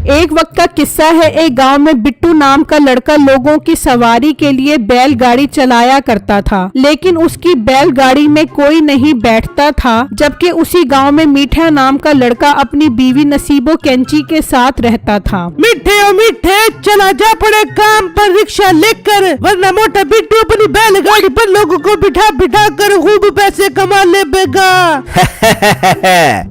एक वक्त का किस्सा है। एक गांव में बिट्टू नाम का लड़का लोगों की सवारी के लिए बैलगाड़ी चलाया करता था, लेकिन उसकी बैलगाड़ी में कोई नहीं बैठता था। जबकि उसी गांव में मीठा नाम का लड़का अपनी बीवी नसीबो कैंची के साथ रहता था। मीठे ओ मीठे, चला जा पड़े काम पर रिक्शा लेकर, वरना मोटा बिट्टू अपनी बैलगाड़ी पर लोगों को बिठा बिठा कर खूब पैसे कमा लेगा।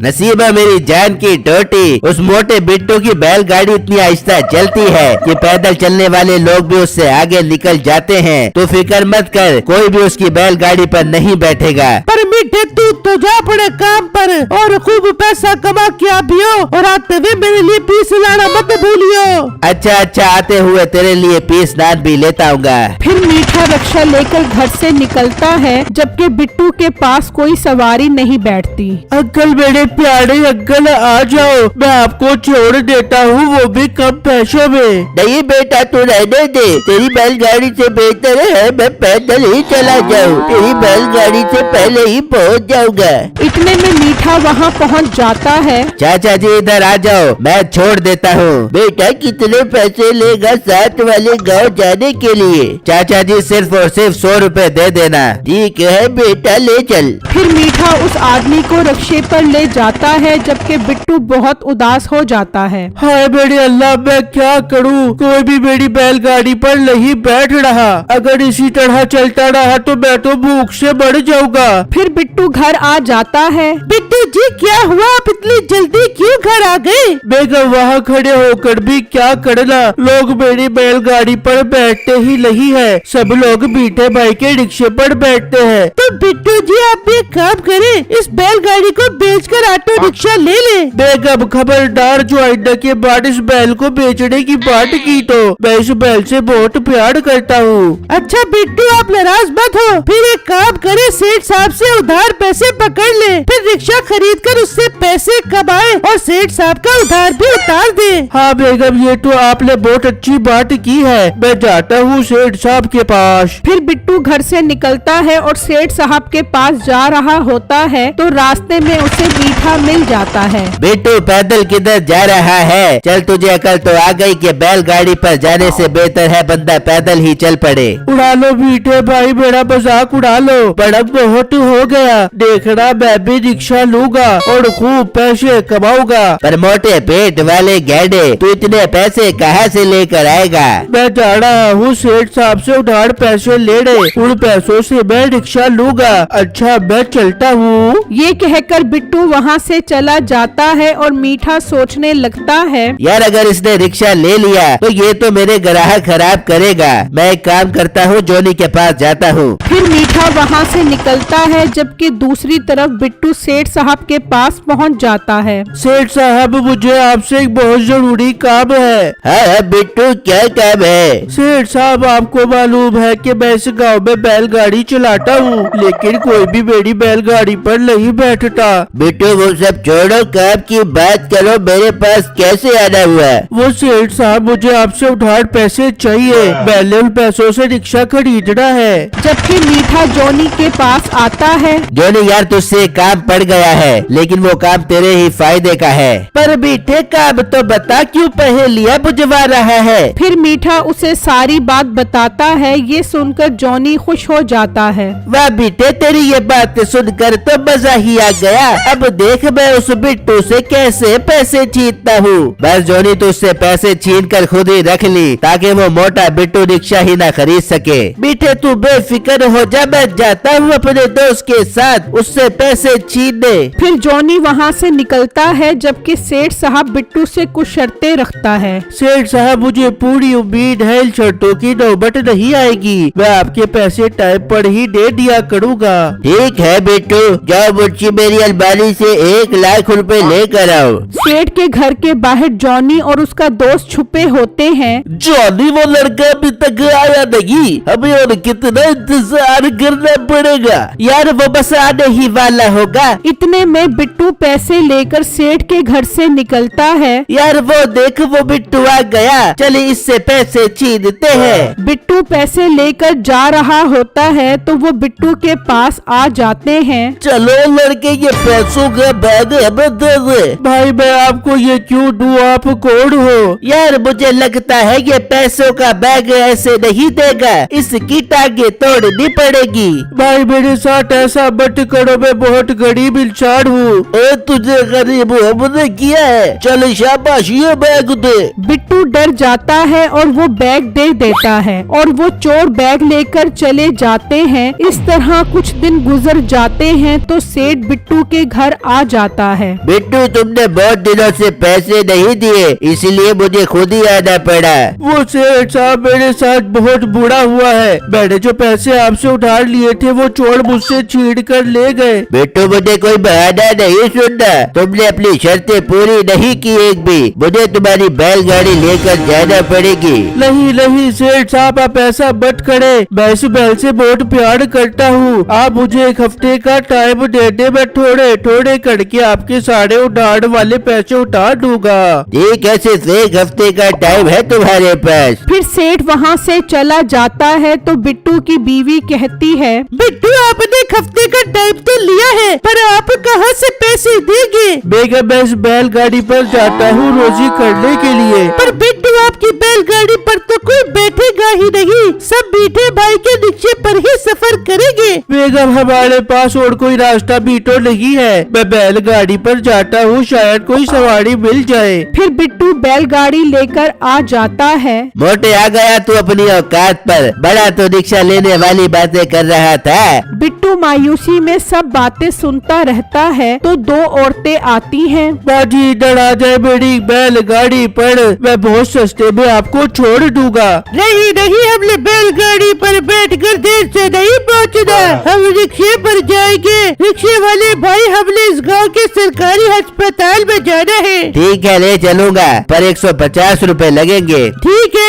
नसीबा मेरी जान की टोटी, उस मोटे बिट्टू की बैलगाड़ी इतनी आहिस्ता चलती है कि पैदल चलने वाले लोग भी उससे आगे निकल जाते हैं। तो फिक्र मत कर, कोई भी उसकी बैलगाड़ी पर नहीं बैठेगा। पर मीठे तू तो जा पड़े काम पर और खूब पैसा कमा के आबियो, और आते हुए मेरे लिए पीस लाना मत भूलियो। अच्छा अच्छा, आते हुए तेरे लिए पीस नान भी लेता आऊंगा। फिर मीठा रिक्शा लेकर घर से निकलता है, जबकि बिट्टू के पास कोई सवारी नहीं बैठती। अंकल मेरे प्यारे अंकल, आ जाओ, मैं आपको छोड़ देता हूँ, वो भी कम पैसों में। नहीं बेटा, तू रहने दे, तेरी बैलगाड़ी से बेहतर है मैं पैदल ही चला जाऊँ, तेरी बैलगाड़ी से पहले ही पहुँच जाऊंगा। इतने में मीठा वहाँ पहुँच जाता है। चाचा जी इधर आ जाओ, मैं छोड़ देता हूँ। बेटा कितने पैसे लेगा साथ वाले गांव जाने के लिए? चाचा जी सिर्फ और सिर्फ 100 रुपए दे देना। ठीक है बेटा, ले चल। फिर मीठा उस आदमी को रिक्शे पर ले जाता है, जबकि बिट्टू बहुत उदास हो जाता है। हाय मेरे अल्लाह, मैं क्या करूँ, कोई भी मेरी बैलगाड़ी पर नहीं बैठ रहा। अगर इसी तरह चलता रहा तो मैं तो भूख से मर जाऊंगा। फिर बिट्टू घर आ जाता है। बिट्टू जी क्या हुआ, आप इतनी जल्दी क्यों घर आ गए? बेगम वहाँ खड़े होकर भी क्या करना, लोग मेरी बैलगाड़ी पर बैठते ही नहीं है, सब लोग मीठे भाई के रिक्शे पर बैठते हैं। तो बिट्टू जी आप एक काम करें, इस बैलगाड़ी को बेचकर ऑटो रिक्शा ले ले। बेगम खबरदार, जो आइंदा के बाद इस बैल को बेचने की बात की तो मैं इस बैल से बहुत प्यार करता हूँ। अच्छा बिट्टू आप नाराज मत हो, फिर एक काम करे, सेठ साहब से उधार पैसे पकड़ ले, फिर रिक्शा खरीद कर उससे पैसे कमाए और सेठ साहब का उधार भी उतार दे। हाँ बेगम, ये तो आपने बहुत अच्छी बात की है, मैं जाता हूँ सेठ साहब के पास। फिर बिट्टू घर से निकलता है और सेठ साहब के पास जा रहा होता है, तो रास्ते में उसे मीठा मिल जाता है। बिट्टू पैदल किधर जा रहा है? चल तुझे अकल तो आ गई कि बैलगाड़ी पर जाने से बेहतर है बंदा पैदल ही चल पड़े। उड़ा लो मीठे भाई, मेरा मजाक उड़ा लो, बड़ा बहुत हो गया, देखना मैं भी रिक्शा लूंगा और खूब पैसे कमाऊंगा। पर मोटे पेट वाले गैंडे, तू इतने पैसे कहाँ से लेकर आएगा? मैं जा रहा हूँ सेठ साहब से उधार पैसे लेने, उन पैसों से मैं रिक्शा लूंगा। अच्छा मैं चलता हूँ। ये कहकर बिट्टू वहाँ से चला जाता है और मीठा सोचने लगता है, यार अगर इसने रिक्शा ले लिया तो ये तो मेरे ग्राहक खराब करेगा। मैं एक काम करता हूँ, जोनी के पास जाता हूँ। फिर मीठा वहाँ से निकलता है, जबकि दूसरी तरफ बिट्टू सेठ साहब के पास पहुँच जाता है। सेठ साहब मुझे आपसे एक बहुत जरूरी काम है। हाँ बिट्टू, क्या काम है? सेठ साहब आपको मालूम है कि मैं इस गांव में बैलगाड़ी चलाता हूँ, लेकिन कोई भी मेरी बैलगाड़ी पर नहीं बैठता। बिट्टू वो सब छोड़ो, काम की बात करो, मेरे पास कैसे आना हुआ? वो सेठ साहब मुझे आपसे उधार पैसे चाहिए, मैंने उन पैसों से रिक्शा खरीदना है। जबकि मीठा जोनी के पास आता है। जोनी यार तुझसे काम पड़ गया है, लेकिन वो काम तेरे ही फायदे का है। पर मीठे काम तो बता, क्यों पहेलियां बुझवा रहा है? फिर मीठा उसे सारी बात बताता है। ये सुनकर जॉनी खुश हो जाता है। वाह बेटे, तेरी ये बात सुनकर तो मजा ही आ गया। अब देख मैं उस बिट्टू से कैसे पैसे छीनता हूँ। बस जोनी तो उससे पैसे छीन कर खुद ही रख ली, ताकि वो मोटा बिट्टू रिक्शा ही ना खरीद सके। मीठे तू बेफिक्र हो जा, मैं जाता हूँ अपने दोस्त के साथ उससे पैसे छीनने। फिर जॉनी वहाँ से निकलता है, जबकि सेठ साहब बिट्टू से कुछ शर्तें रखता है। सेठ साहब मुझे पूरी उम्मीद है इन शर्तों की नौबत नहीं आएगी, मैं आपके पैसे टाइम पर ही दे दिया करूँगा। ठीक है बिट्टू, जाओ मुझे मेरी अलमारी से 1 लाख रुपए लेकर आओ। सेठ के घर के बाहर जॉनी और उसका दोस्त छुपे होते हैं। जॉनी वो लड़का अभी तक आया नहीं, हमें और कितना इंतजार करना पड़ेगा। यार वो बस आने ही वाला होगा। इतने में बिट्टू पैसे लेकर सेठ सेठ के घर से निकलता है। यार वो देख, वो बिट्टू आ गया, चले इससे पैसे छीनते हैं। बिट्टू पैसे लेकर जा रहा होता है तो वो बिट्टू के पास आ जाते हैं। चलो लड़के, ये पैसों का बैग हमें दे दे। भाई मैं आपको ये क्यों दूं, आप कौन हो? यार मुझे लगता है ये पैसों का बैग ऐसे नहीं देगा, इसकी टांगे तोड़नी पड़ेगी। भाई मेरे साथ ऐसा मत करो, मैं बहुत गरीब इंसान हूँ। तुझे गरीब हमने किया है, चल शाबाश ये बैग दे। बिट्टू डर जाता है और वो बैग दे देता है और वो चोर बैग लेकर चले जाते हैं। इस तरह कुछ दिन गुजर जाते हैं तो सेठ बिट्टू के घर आ जाता है। बिट्टू तुमने बहुत दिनों से पैसे नहीं दिए, इसलिए मुझे खुद ही आना पड़ा। वो सेठ साहब मेरे साथ बहुत बुरा हुआ है, मैंने जो पैसे आपसे उधार लिए थे वो चोर मुझसे छीन कर ले गए। बिट्टू मुझे कोई बहाना नहीं सुनना, तुमने अपनी शर्तें पूरी नहीं की एक भी, मुझे तुम्हारी बैलगाड़ी लेकर जाना पड़ेगी। नहीं नहीं सेठ साहब, आप ऐसा मत करें, मैं इस बैल से बहुत प्यार करता हूँ। आप मुझे एक हफ्ते का टाइम दे दे, मैं थोड़े थोड़े करके आपके सारे उधार वाले पैसे उतार दूंगा। ठीक है, सिर्फ एक हफ्ते का टाइम है तुम्हारे पास। फिर सेठ वहाँ से चला जाता है तो बिट्टू की बीवी कहती है, बिट्टू आपने एक हफ्ते का टाइम तो लिया है, पर आप कहाँ से पैसे देंगे? बेगम मैं इस बैलगाड़ी पर जाता हूँ रोजी करने के लिए। पर बिट्टू आपकी बैलगाड़ी पर तो कोई बैठेगा ही नहीं, सब मीठे भाई के रिक्शे पर ही सफर करेंगे। बेगम हमारे पास और कोई रास्ता भी तो नहीं है, मैं बैलगाड़ी पर जाता हूँ, शायद कोई सवारी मिल जाए। फिर बिट्टू बैलगाड़ी लेकर आ जाता है। मोटे आ गया तू अपनी औकात पर, बड़ा तो रिक्शा लेने वाली बातें कर रहा था। बिट्टू मायूसी में सब बातें सुनता रहता है तो दो औरतें आती हैं। बाजी इधर आ जाए मेरी बैलगाड़ी पर, मैं बहुत सस्ते में आपको छोड़ दूंगा। नहीं नहीं, हमने बैलगाड़ी पर बैठकर देर से नहीं पहुंचना, हम रिक्शे पर जाएंगे। रिक्शे वाले भाई, हमने इस गांव के सरकारी अस्पताल में जाना है। ठीक है ले चलूंगा, पर 150 रुपए लगेंगे।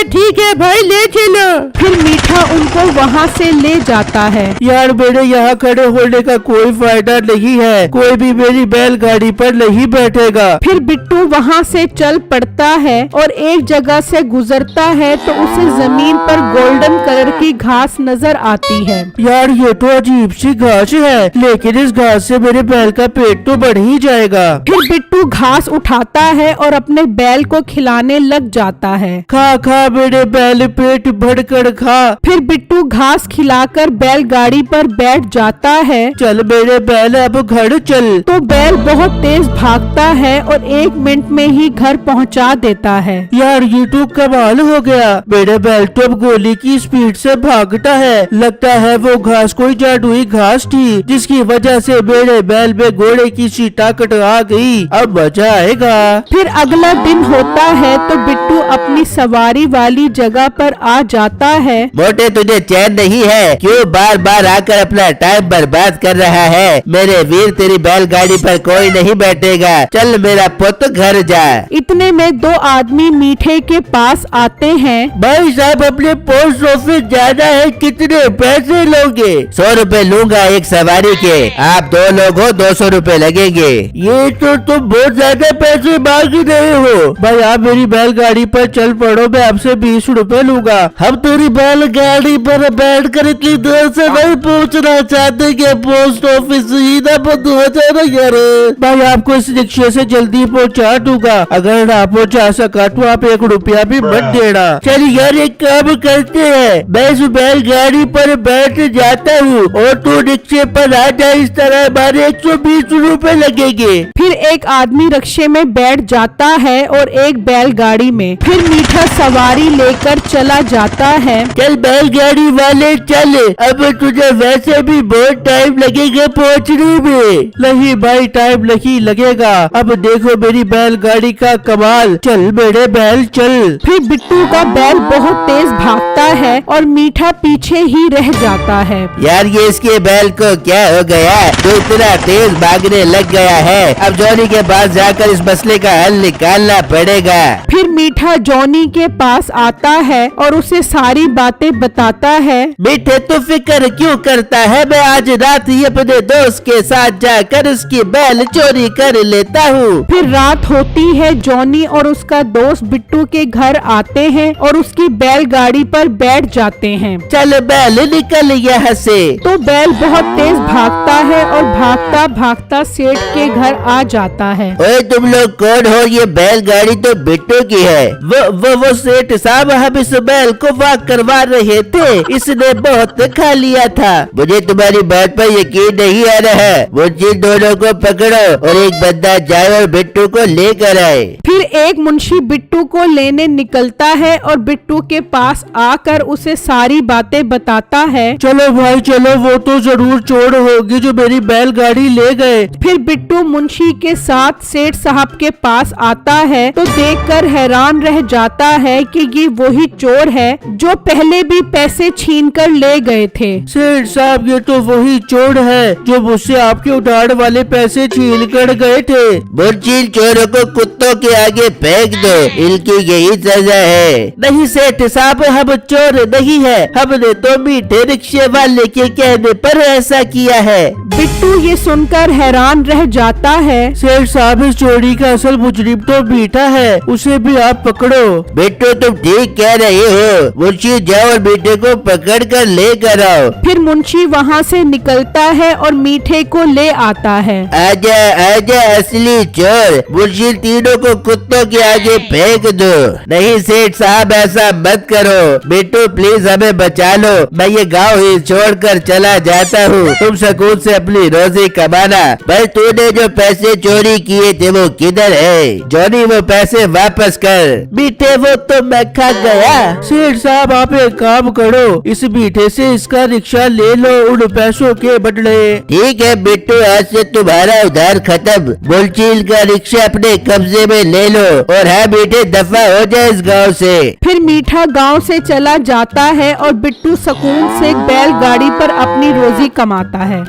ठीक है भाई, ले चलो। फिर मीठा उनको वहाँ से ले जाता है। यार मेरे यहाँ खड़े होने का कोई फायदा नहीं है, कोई भी मेरी बैलगाड़ी पर नहीं बैठेगा। फिर बिट्टू वहाँ से चल पड़ता है और एक जगह से गुजरता है तो उसे जमीन पर गोल्डन कलर की घास नजर आती है। यार ये तो अजीब सी घास है, लेकिन इस घास से मेरे बैल का पेट तो बढ़ ही जाएगा। फिर बिट्टू घास उठाता है और अपने बैल को खिलाने लग जाता है। खा खा मेरे बैल, पेट भरकर खा। फिर बिट्टू घास खिलाकर बैलगाड़ी पर बैठ जाता है। चल मेरे बैल अब घर चल। तो बैल बहुत तेज भागता है और 1 मिनट में ही घर पहुंचा देता है। यार ये तो कमाल हो गया, मेरे बैल तो अब गोली की स्पीड से भागता है। लगता है वो घास कोई जादुई घास थी, जिसकी वजह से मेरे बैल में घोड़े की सी ताकत आ गई। अब मजा आएगा। फिर अगला दिन होता है तो बिट्टू अपनी सवारी वाली जगह पर आ जाता है। मोटे तुझे चैन नहीं है, क्यों बार बार आकर अपना टाइम बर्बाद कर रहा है? मेरे वीर तेरी बैलगाड़ी पर कोई नहीं बैठेगा, चल मेरा पुत्र घर जा। इतने में 2 आदमी मीठे के पास आते हैं। भाई साहब अपने पोस्ट ऑफिस जाना है, कितने पैसे लोगे? 100 रुपए लूंगा एक सवारी के, आप 2 लोग हो 200 रुपए लगेंगे। ये तो तुम बहुत ज्यादा पैसे मांग रहे हो। भाई आप मेरी बैलगाड़ी पर चल पड़ो, मैं आपसे 20 रुपए लूंगा। हम तेरी बैलगाड़ी पर बैठ कर इतनी देर से नहीं पहुंचना चाहते कि पोस्ट ऑफिस ही ना बंद हो जाए ना यार। भाई आपको इस रिक्शे से जल्दी पहुंचा दूंगा, अगर ना पहुंचा सका तो आप 1 रुपया भी मत देना। चल यार एक काम करते हैं, मैं इस बैलगाड़ी पर बैठ जाता हूँ और तू रिक्शे पर आ जा, इस तरह हमारे 120 रुपए लगेंगे। फिर एक आदमी रिक्शे में बैठ जाता है और एक बैलगाड़ी में। फिर मीठा सवारी लेकर चला जाता है। चल बैलगाड़ी वाले चल, अब तुझे वैसे भी बहुत टाइम लगेगा पहुंचने में। नहीं भाई टाइम नहीं लगेगा, अब देखो मेरी बैलगाड़ी का कमाल। चल मेरे बैल चल। फिर बिट्टू का बैल बहुत तेज भागता है और मीठा पीछे ही रह जाता है। यार ये इसके बैल को क्या हो गया, तो इतना तेज भागने लग गया है? अब जॉनी के पास जाकर इस मसले का हल निकालना पड़ेगा। फिर मीठा जॉनी के पास आता है और उसे सारी बातें बताता है। मीठे तो फिक्र क्यों करता है, मैं आज रात ही अपने दोस्त के साथ जाकर उसकी बैल चोरी कर लेता हूँ। फिर रात होती है। जॉनी और उसका दोस्त बिट्टू के घर आते हैं और उसकी बैलगाड़ी पर बैठ जाते हैं। चल बैल निकल यहाँ से। तो बैल बहुत तेज भागता है और भागता भागता सेठ के घर आ जाता है। ओए तुम लोग कौन हो? ये बैलगाड़ी तो बिट्टू की है। वो सेठ साहब, हम इस बैल को वॉक करवा रहे थे, इसने बहुत खा लिया था। मुझे तुम्हारी बात पर यकीन नहीं आ रहा है। वो जिन दोनों को पकड़ो और एक बंदा जाए और बिट्टू को लेकर आए। फिर एक मुंशी बिट्टू को लेने निकलता है और बिट्टू के पास आकर उसे सारी बातें बताता है। चलो भाई चलो, वो तो जरूर चोर होगी जो मेरी बैलगाड़ी ले गए। फिर बिट्टू मुंशी के साथ सेठ साहब के पास आता है तो देखकर हैरान रह जाता है कि ये वही चोर है जो पहले भी पैसे छीनकर ले गए थे। सेठ साहब, ये तो वही चोर है जो मुझसे आपके उधार वाले पैसे छीन कर गए थे। बुर्जील चोरों को कुत्तों के आगे फेंक दो, इनकी यही सजा है। नहीं सेठ साहब, हम चोर नहीं है, हमने तो मीठे रिक्शे वाले के कहने पर ऐसा किया है। बिट्टू ये सुनकर हैरान रह जाता है। सेठ साहब, इस चोरी का असल मुजरिम तो मीठा है, उसे भी आप पकड़ो। बिट्टू तुम ठीक कह रहे हो। मुंशी जाओ और मीठे को पकड़ कर लेकर आओ। फिर मुंशी वहाँ से निकलता है और मीठे को ले आता है। आजा आजा असली चोर, मुंशी तीनों को कुत्तों के आगे फेंक दो। नहीं सेठ साहब, ऐसा मत करो। बिट्टू प्लीज हमें बचा लो, मैं ये गाँव ही छोड़कर चला जाता हूँ। तुम सुकून से अपनी रोजी कमाना। भाई तूने जो पैसे चोरी किए थे वो किधर है? जॉनी वो पैसे वापस कर। मीठे वो तो मैं खा गया। सेठ साहब, आप एक काम करो, इस मीठे से इसका रिक्शा ले लो उन पैसों के बदले। ठीक है बिट्टू, आज से तुम्हारा उधार खत्म। मुंशील का रिक्शा अपने कब्जे में ले लो और हाँ मीठे, दफा हो जाए इस गाँव से। फिर मीठा गांव से चला जाता है और बिट्टू सुकून से बैलगाड़ी पर अपनी रोजी कमाता है।